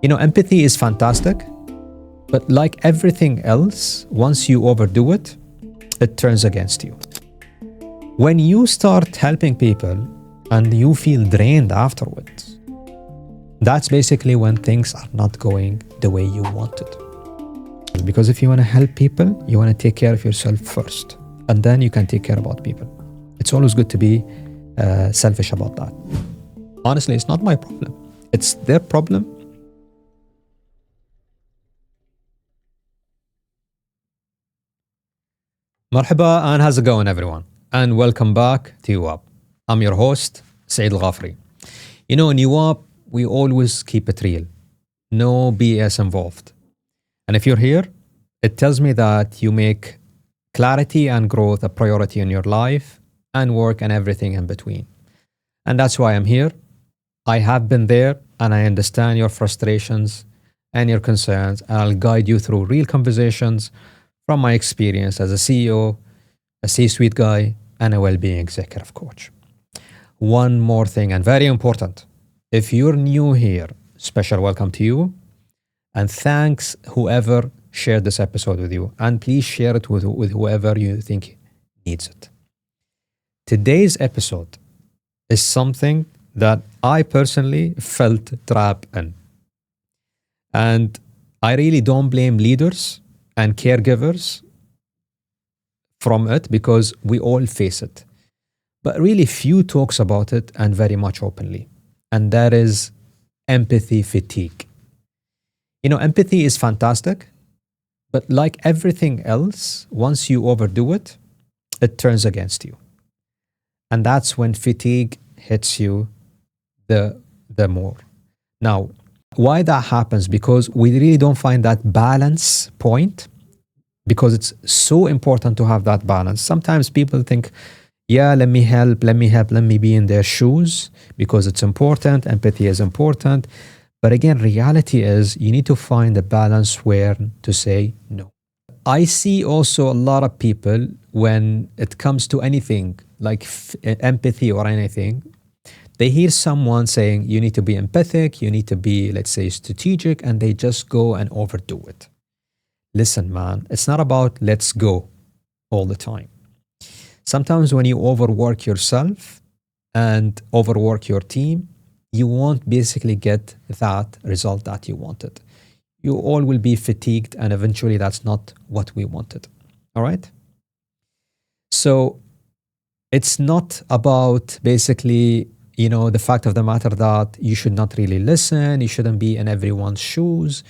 Empathy is fantastic, but like everything else, once you overdo it, it turns against you. When you start helping people and you feel drained afterwards, that's basically when things are not going the way you wanted. Because if you want to help people, you want to take care of yourself first, and then you can take care about people. It's always good to be selfish about that. Honestly, it's not my problem. It's their problem. Marhaba, and how's it going, everyone? And welcome back to Yuwab. I'm your host, Saeed Alghafri. In Yuwab, we always keep it real. No BS involved. And if you're here, it tells me that you make clarity and growth a priority in your life and work and everything in between. And that's why I'm here. I have been there and I understand your frustrations and your concerns, and I'll guide you through real conversations from my experience as a CEO, a C-suite guy, and a well-being executive coach. One more thing, and very important. If you're new here, special welcome to you. And thanks whoever shared this episode with you. And please share it with whoever you think needs it. Today's episode is something that I personally felt trapped in. And I really don't blame leaders and caregivers from it, because we all face it. But really few talks about it, and very much openly. And that is empathy fatigue. Empathy is fantastic, but like everything else, once you overdo it, it turns against you. And that's when fatigue hits you the more. Now, why that happens? Because we really don't find that balance point, because it's so important to have that balance. Sometimes people think, yeah, let me help, let me be in their shoes, because it's important, empathy is important. But again, reality is you need to find a balance where to say no. I see also a lot of people, when it comes to anything like empathy or anything, they hear someone saying you need to be empathic, you need to be, let's say, strategic, and they just go and overdo it. Listen, man, it's not about let's go all the time. Sometimes when you overwork yourself and overwork your team, you won't basically get that result that you wanted. You all will be fatigued, and eventually that's not what we wanted. All right? So it's not about basically, the fact of the matter that you should not really listen, you shouldn't be in everyone's shoes.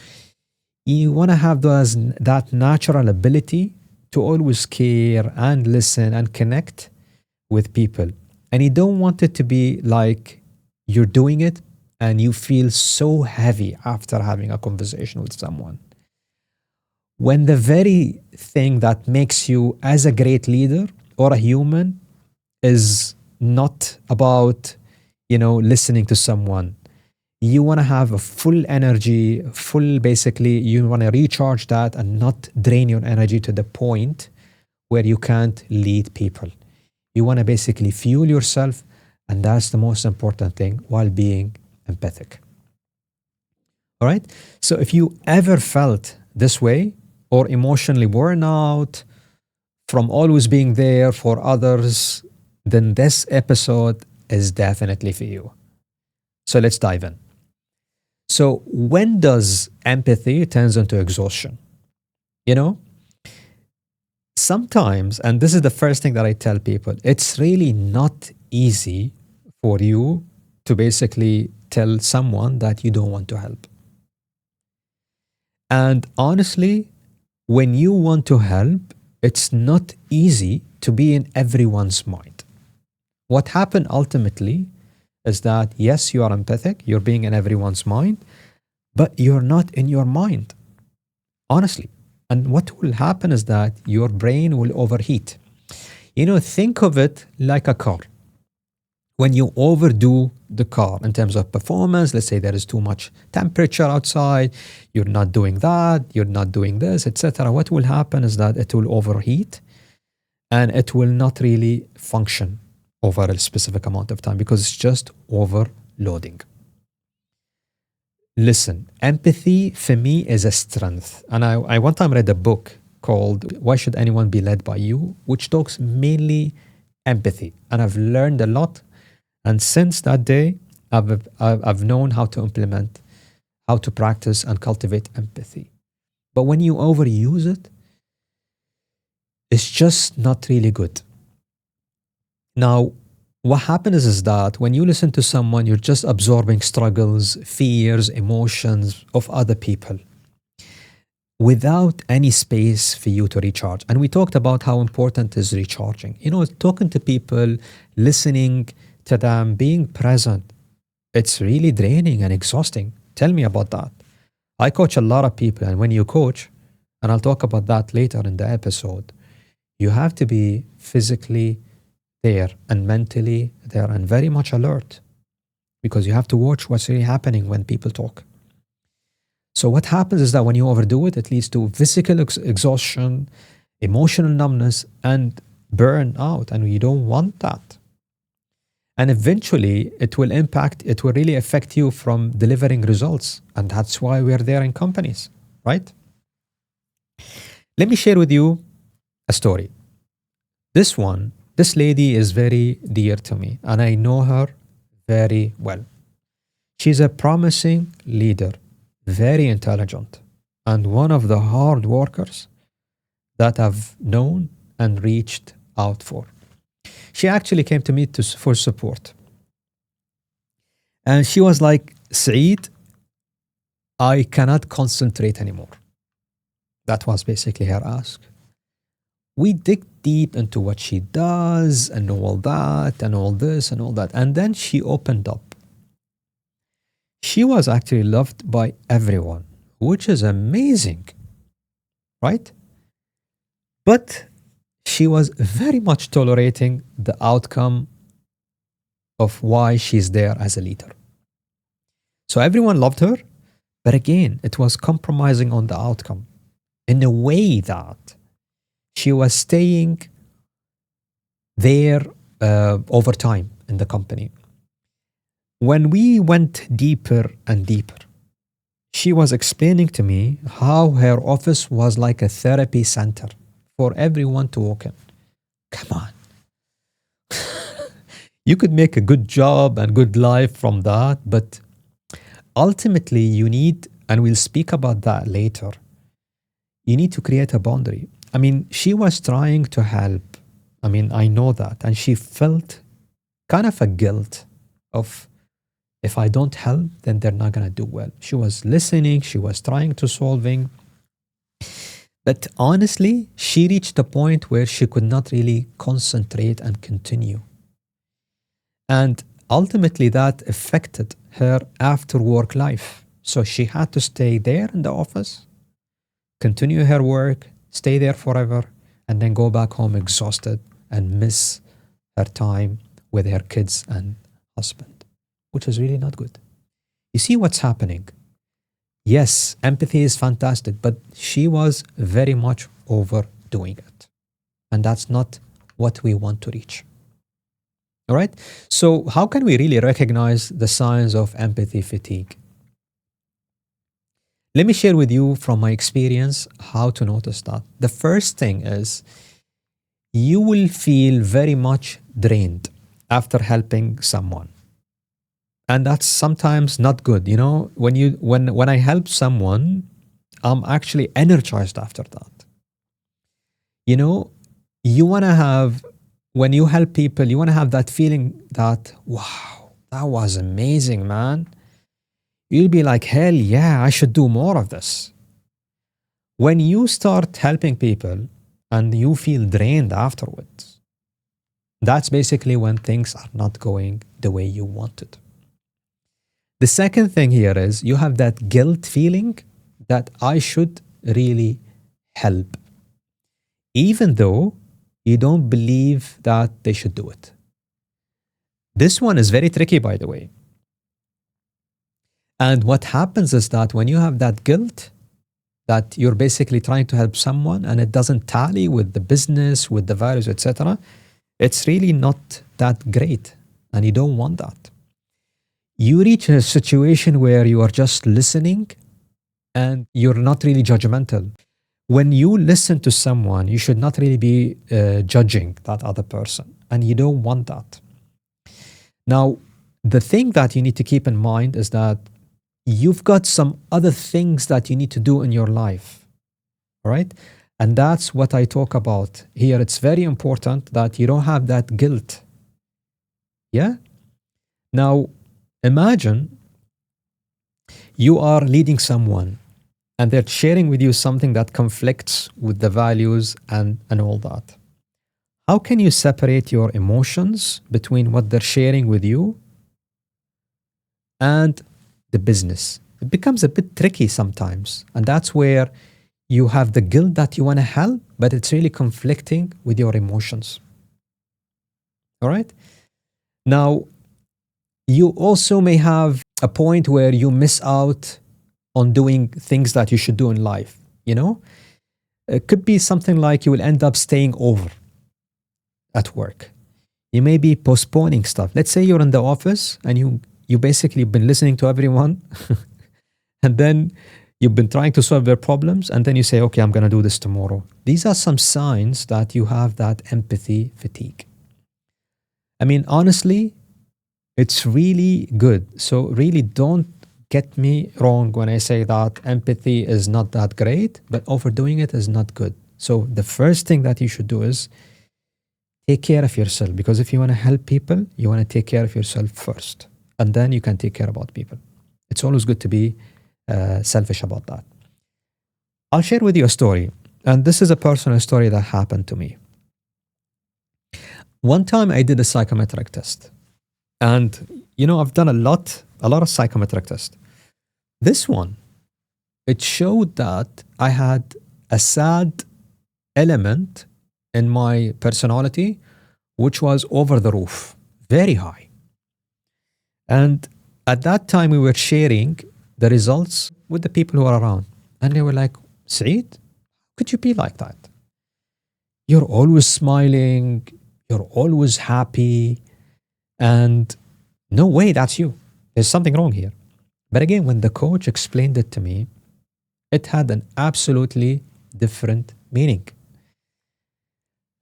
You want to have that natural ability to always care and listen and connect with people. And you don't want it to be like you're doing it and you feel so heavy after having a conversation with someone. When the very thing that makes you as a great leader or a human is not about, listening to someone. You want to have a full energy, basically, you want to recharge that and not drain your energy to the point where you can't lead people. You want to basically fuel yourself, and that's the most important thing, while being empathic. All right? So if you ever felt this way, or emotionally worn out from always being there for others, then this episode is definitely for you. So let's dive in. So when does empathy turns into exhaustion? Sometimes, and this is the first thing that I tell people, it's really not easy for you to basically tell someone that you don't want to help. And honestly, when you want to help, it's not easy to be in everyone's mind. What happened ultimately is that, yes, you are empathic, you're being in everyone's mind, but you're not in your mind, honestly. And what will happen is that your brain will overheat. Think of it like a car. When you overdo the car in terms of performance, let's say there is too much temperature outside, you're not doing that, you're not doing this, etc. What will happen is that it will overheat and it will not really function over a specific amount of time, because it's just overloading. Listen, empathy for me is a strength. And I one time read a book called Why Should Anyone Be Led by You, which talks mainly empathy. And I've learned a lot. And since that day, I've known how to implement, how to practice and cultivate empathy. But when you overuse it, it's just not really good. Now, what happens is that when you listen to someone, you're just absorbing struggles, fears, emotions of other people without any space for you to recharge. And we talked about how important is recharging. You know, talking to people, listening to them, being present, it's really draining and exhausting. Tell me about that. I coach a lot of people, and when you coach, and I'll talk about that later in the episode, you have to be physically there and mentally there and very much alert, because you have to watch what's really happening when people talk. So what happens is that when you overdo it, it leads to physical exhaustion, emotional numbness, and burnout, and you don't want that. And eventually it will really affect you from delivering results. And that's why we're there in companies, right? Let me share with you a story. This lady is very dear to me, and I know her very well. She's a promising leader, very intelligent, and one of the hard workers that I've known and reached out for. She actually came to me for support. And she was like, Saeed, I cannot concentrate anymore. That was basically her ask. We dig deep into what she does and all that and all this and all that. And then she opened up. She was actually loved by everyone, which is amazing, right? But she was very much tolerating the outcome of why she's there as a leader. So everyone loved her, but again, it was compromising on the outcome in a way that she was staying there over time in the company. When we went deeper and deeper, she was explaining to me how her office was like a therapy center for everyone to walk in. Come on. You could make a good job and good life from that, but ultimately you need, and we'll speak about that later, you need to create a boundary. I mean, she was trying to help. I mean, I know that. And she felt kind of a guilt of, if I don't help, then they're not going to do well. She was listening. She was trying to solving. But honestly, she reached a point where she could not really concentrate and continue. And ultimately that affected her after work life. So she had to stay there in the office, continue her work, stay there forever, and then go back home exhausted and miss her time with her kids and husband, which is really not good. You see what's happening? Yes, empathy is fantastic, but she was very much overdoing it. And that's not what we want to reach. All right? So how can we really recognize the signs of empathy fatigue? Let me share with you from my experience how to notice that. The first thing is you will feel very much drained after helping someone. And that's sometimes not good. You know, when I help someone, I'm actually energized after that. You know, when you help people, you want to have that feeling that, wow, that was amazing, man. You'll be like, hell yeah, I should do more of this. When you start helping people and you feel drained afterwards, that's basically when things are not going the way you wanted. The second thing here is you have that guilt feeling that I should really help, even though you don't believe that they should do it. This one is very tricky, by the way. And what happens is that when you have that guilt, that you're basically trying to help someone and it doesn't tally with the business, with the values, etc., it's really not that great. And you don't want that. you reach a situation where you are just listening and you're not really judgmental. When you listen to someone, you should not really be judging that other person, and you don't want that. Now, the thing that you need to keep in mind is that you've got some other things that you need to do in your life, all right? And that's what I talk about here. It's very important that you don't have that guilt. Yeah? Now, imagine you are leading someone and they're sharing with you something that conflicts with the values and all that. How can you separate your emotions between what they're sharing with you and the business? It becomes a bit tricky sometimes. And that's where you have the guilt that you want to help, but it's really conflicting with your emotions. All right? Now, you also may have a point where you miss out on doing things that you should do in life. You know, it could be something like you will end up staying over at work. You may be postponing stuff. Let's say you're in the office and you basically been listening to everyone and then you've been trying to solve their problems, and then you say, okay, I'm going to do this tomorrow. These are some signs that you have that empathy fatigue. I mean, honestly, it's really good. So really don't get me wrong when I say that empathy is not that great, but overdoing it is not good. So the first thing that you should do is take care of yourself, because if you want to help people, you want to take care of yourself first, and then you can take care about people. It's always good to be selfish about that. I'll share with you a story, and this is a personal story that happened to me. One time I did a psychometric test, and I've done a lot of psychometric tests. This one, it showed that I had a sad element in my personality, which was over the roof, very high. And at that time, we were sharing the results with the people who are around. And they were like, Saeed, could you be like that? You're always smiling, you're always happy, and no way, that's you. There's something wrong here. But again, when the coach explained it to me, it had an absolutely different meaning.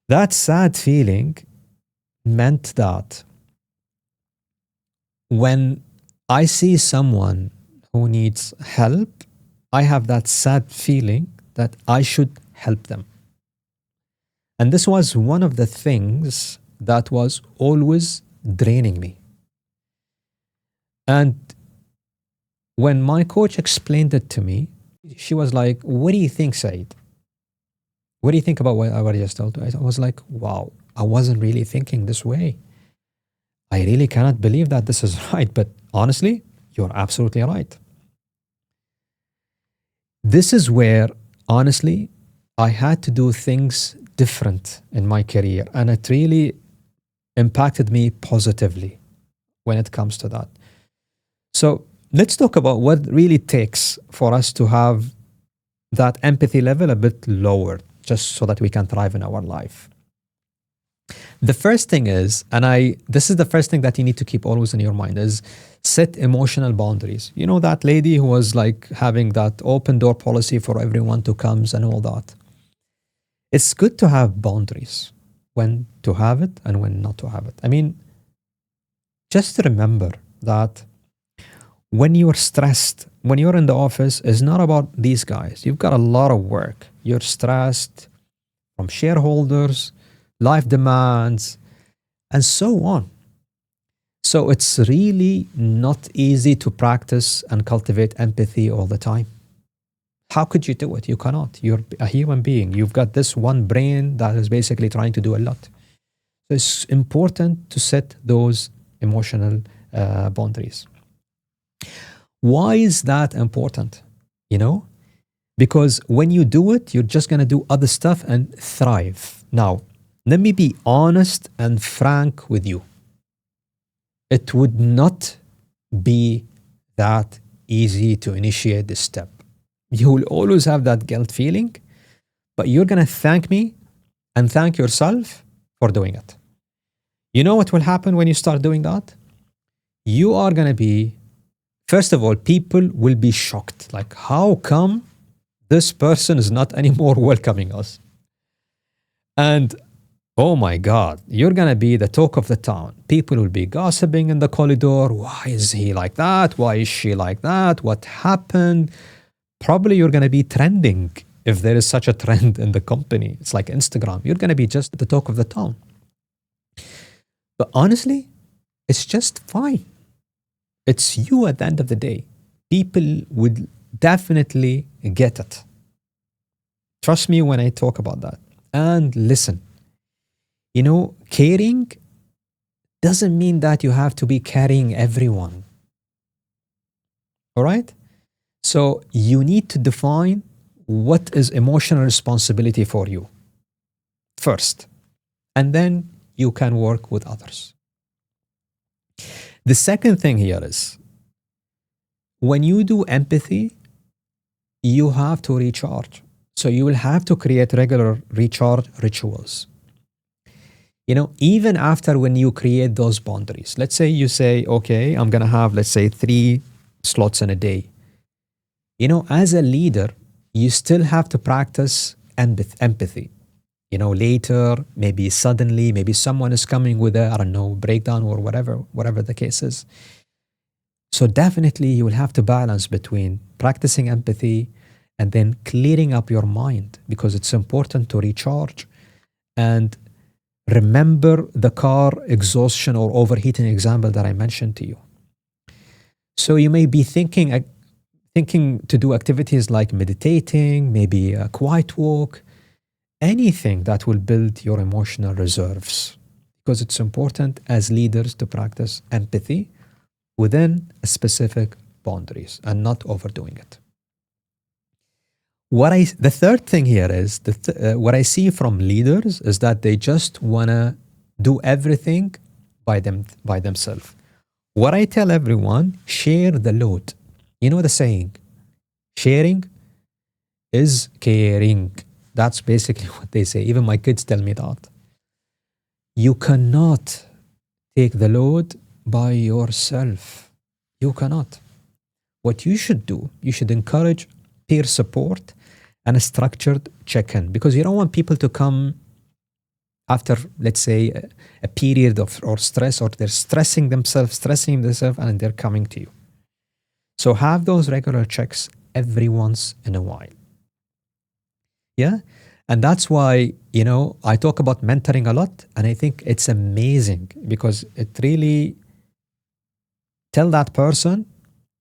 That sad feeling meant that when I see someone who needs help, I have that sad feeling that I should help them. And this was one of the things that was always draining me. And when my coach explained it to me, she was like, what do you think, Saeed? What do you think about what I just told you? I was like, wow, I wasn't really thinking this way. I really cannot believe that this is right. But honestly, you're absolutely right. This is where, honestly, I had to do things different in my career. And it really impacted me positively when it comes to that. So let's talk about what really takes for us to have that empathy level a bit lower, just so that we can thrive in our life. The first thing is, this is the first thing that you need to keep always in your mind, is set emotional boundaries. You know that lady who was like having that open door policy for everyone to comes and all that. It's good to have boundaries, when to have it and when not to have it. I mean, just remember that when you're stressed, when you're in the office, it's not about these guys. You've got a lot of work. You're stressed from shareholders, life demands, and so on. So it's really not easy to practice and cultivate empathy all the time. How could you do it? You cannot. You're a human being. You've got this one brain that is basically trying to do a lot. So it's important to set those emotional boundaries. Why is that important? Because when you do it, you're just going to do other stuff and thrive. Now, let me be honest and frank with you. It would not be that easy to initiate this step. You will always have that guilt feeling, but you're going to thank me and thank yourself for doing it. You know what will happen when you start doing that? you are going to be, first of all, people will be shocked. Like, how come this person is not anymore welcoming us? And oh my God, you're going to be the talk of the town. People will be gossiping in the corridor. Why is he like that? Why is she like that? What happened? Probably you're going to be trending if there is such a trend in the company. It's like Instagram. You're going to be just the talk of the town. But honestly, it's just fine. It's you at the end of the day. People would definitely get it. Trust me when I talk about that. And listen, caring doesn't mean that you have to be carrying everyone. All right? So you need to define what is emotional responsibility for you first, and then you can work with others. The second thing here is when you do empathy, you have to recharge. So you will have to create regular recharge rituals. Even after when you create those boundaries, let's say you say, okay, I'm going to have, let's say, 3 slots in a day. As a leader, you still have to practice empathy. Later, maybe suddenly, maybe someone is coming with a, I don't know, breakdown or whatever the case is. So definitely you will have to balance between practicing empathy and then clearing up your mind, because it's important to recharge and remember the car exhaustion or overheating example that I mentioned to you. So you may be thinking to do activities like meditating, maybe a quiet walk, anything that will build your emotional reserves, because it's important as leaders to practice empathy within specific boundaries and not overdoing it. The third thing here is what I see from leaders is that they just want to do everything by themselves. What I tell everyone, share the load. You know the saying, sharing is caring. That's basically what they say. Even my kids tell me that. You cannot take the load by yourself. You cannot. What you should do, you should encourage peer support and a structured check-in, because you don't want people to come after, let's say, a period of or stress, or they're stressing themselves, and they're coming to you. So have those regular checks every once in a while. Yeah? And that's why, I talk about mentoring a lot, and I think it's amazing because it really tell that person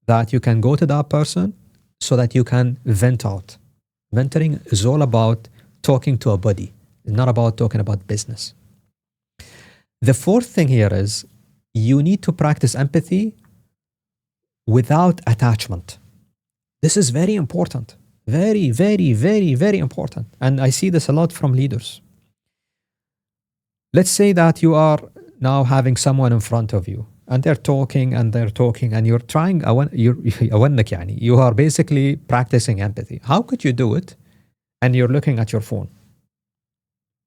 that you can go to that person so that you can vent out. Mentoring is all about talking to a buddy, not about talking about business. The fourth thing here is you need to practice empathy without attachment. This is very important. Very, very, very, very important. And I see this a lot from leaders. Let's say that you are now having someone in front of you and they're talking and you're trying, you are basically practicing empathy. How could you do it and you're looking at your phone?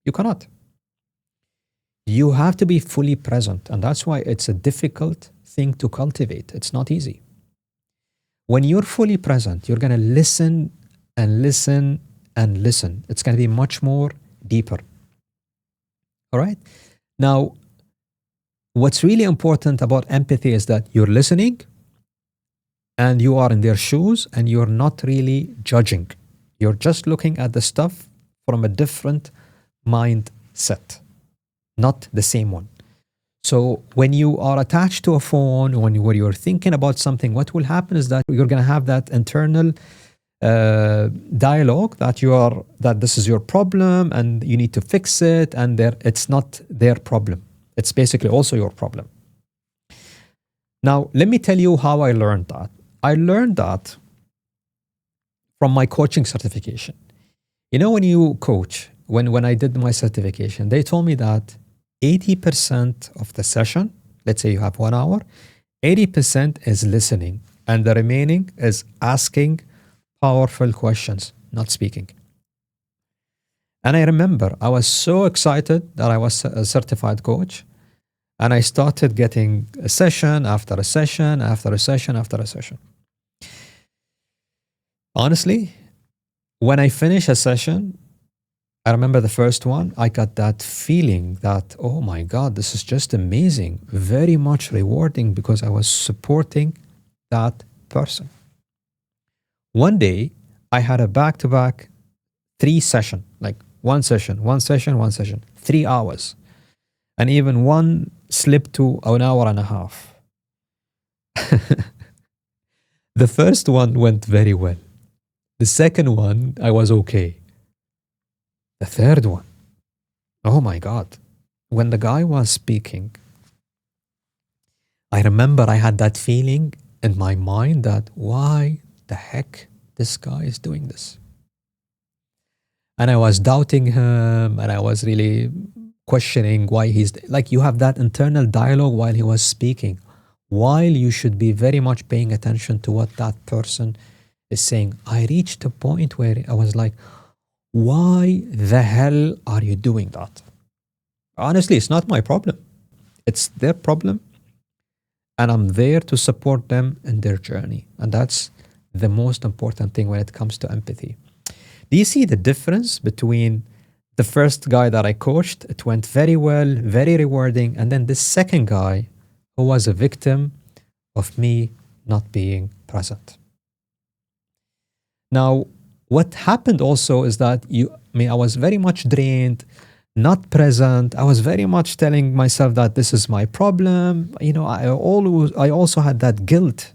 You cannot. You have to be fully present, and that's why it's a difficult thing to cultivate. It's not easy. When you're fully present, you're going to listen and listen and listen. It's going to be much more deeper. All right? Now, what's really important about empathy is that you're listening and you are in their shoes and you're not really judging. You're just looking at the stuff from a different mindset, not the same one. So when you are attached to a phone, when you're thinking about something, what will happen is that you're going to have that internal dialogue that this is your problem and you need to fix it, and it's not their problem. It's basically also your problem. Now, let me tell you how I learned that. I learned that from my coaching certification. When you coach, when I did my certification, they told me that 80% of the session, let's say you have 1 hour, 80% is listening, and the remaining is asking powerful questions, not speaking. And I remember I was so excited that I was a certified coach. And I started getting a session after a session after a session after a session. Honestly, when I finish a session, I remember the first one, I got that feeling that, oh my God, this is just amazing, very much rewarding because I was supporting that person. One day, I had a back-to-back 3 session, like one session, one session, one session, 3 hours. And even one slipped to an hour and a half. The first one went very well. The second one, I was okay. The third one, oh my God. When the guy was speaking, I remember I had that feeling in my mind that why the heck this guy is doing this? And I was doubting him and I was really questioning why he's like, you have that internal dialogue while he was speaking, while you should be very much paying attention to what that person is saying. I reached a point where I was like, why the hell are you doing that? Honestly, it's not my problem. It's their problem. And I'm there to support them in their journey. And that's the most important thing when it comes to empathy. Do you see the difference between the first guy that I coached? It went very well, very rewarding. And then the second guy who was a victim of me not being present. Now, what happened also is that I was very much drained, not present. I was very much telling myself that this is my problem. I also had that guilt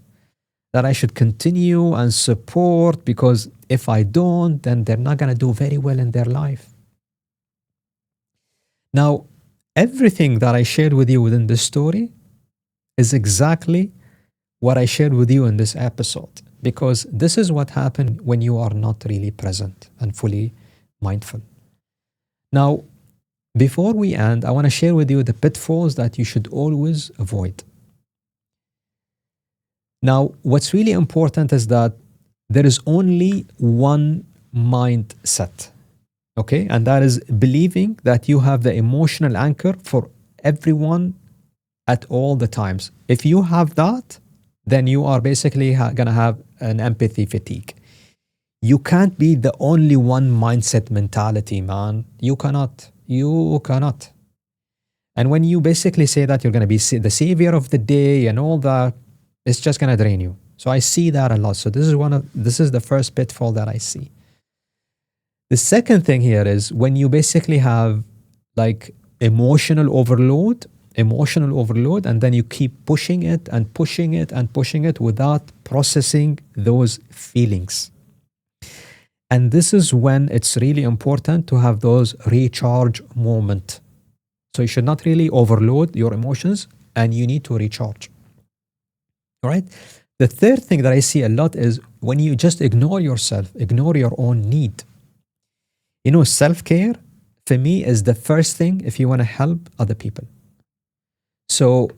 that I should continue and support, because if I don't, then they're not going to do very well in their life. Now, everything that I shared with you within this story is exactly what I shared with you in this episode. Because this is what happened when you are not really present and fully mindful. Now, before we end, I want to share with you the pitfalls that you should always avoid. Now, what's really important is that there is only one mindset, okay? And that is believing that you have the emotional anchor for everyone at all the times. If you have that, then you are basically going to have an empathy fatigue. You can't be the only one mindset mentality, man. You cannot. And when you basically say that you're going to be the savior of the day and all that, it's just going to drain you. So I see that a lot. So this is the first pitfall that I see. The second thing here is when you basically have like emotional overload, and then you keep pushing it and pushing it and pushing it without processing those feelings. And this is when it's really important to have those recharge moments. So you should not really overload your emotions, and you need to recharge. All right? The third thing that I see a lot is when you just ignore yourself, ignore your own need. Self-care for me is the first thing if you want to help other people. So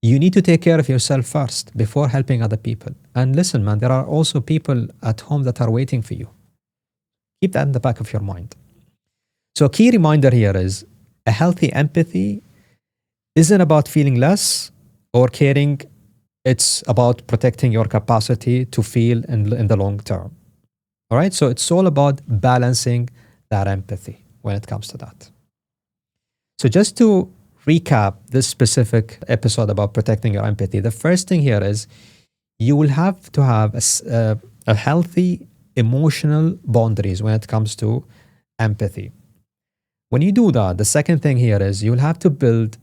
you need to take care of yourself first before helping other people. And listen, man, there are also people at home that are waiting for you. Keep that in the back of your mind. So a key reminder here is a healthy empathy isn't about feeling less or caring. It's about protecting your capacity to feel in the long term. All right? So it's all about balancing that empathy when it comes to that. So just to recap this specific episode about protecting your empathy, the first thing here is you will have to have a healthy emotional boundaries when it comes to empathy. When you do that, the second thing here is you'll have to build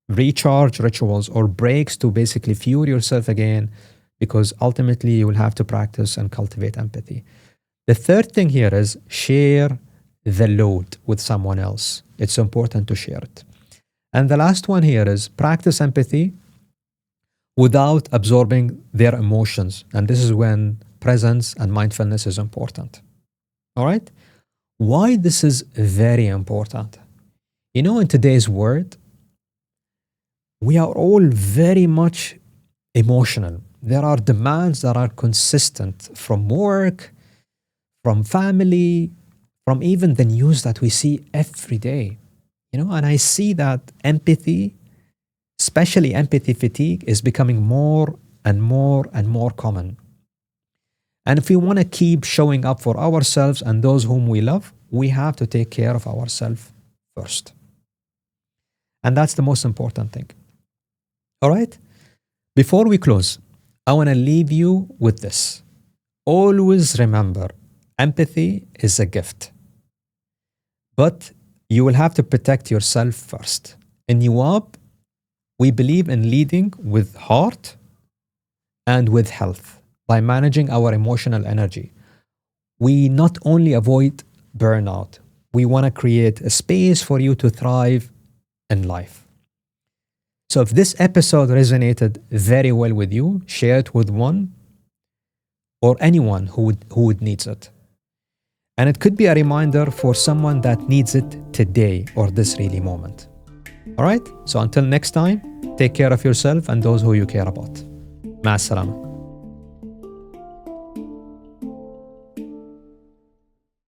recharge rituals or breaks to basically fuel yourself again, because ultimately you will have to practice and cultivate empathy. The third thing here is share the load with someone else. It's important to share it. And the last one here is practice empathy without absorbing their emotions. And this is when presence and mindfulness is important. All right? Why this is very important? In today's world, we are all very much emotional. There are demands that are consistent from work, from family, from even the news that we see every day. And I see that empathy, especially empathy fatigue, is becoming more and more and more common. And if we want to keep showing up for ourselves and those whom we love, we have to take care of ourselves first. And that's the most important thing. All right? Before we close, I want to leave you with this. Always remember, empathy is a gift. But you will have to protect yourself first. In Yuwab, we believe in leading with heart and with health by managing our emotional energy. We not only avoid burnout, we want to create a space for you to thrive in life. So if this episode resonated very well with you, share it with one or anyone who would needs it. And it could be a reminder for someone that needs it today or this really moment. All right? So until next time, take care of yourself and those who you care about. مع السلامة.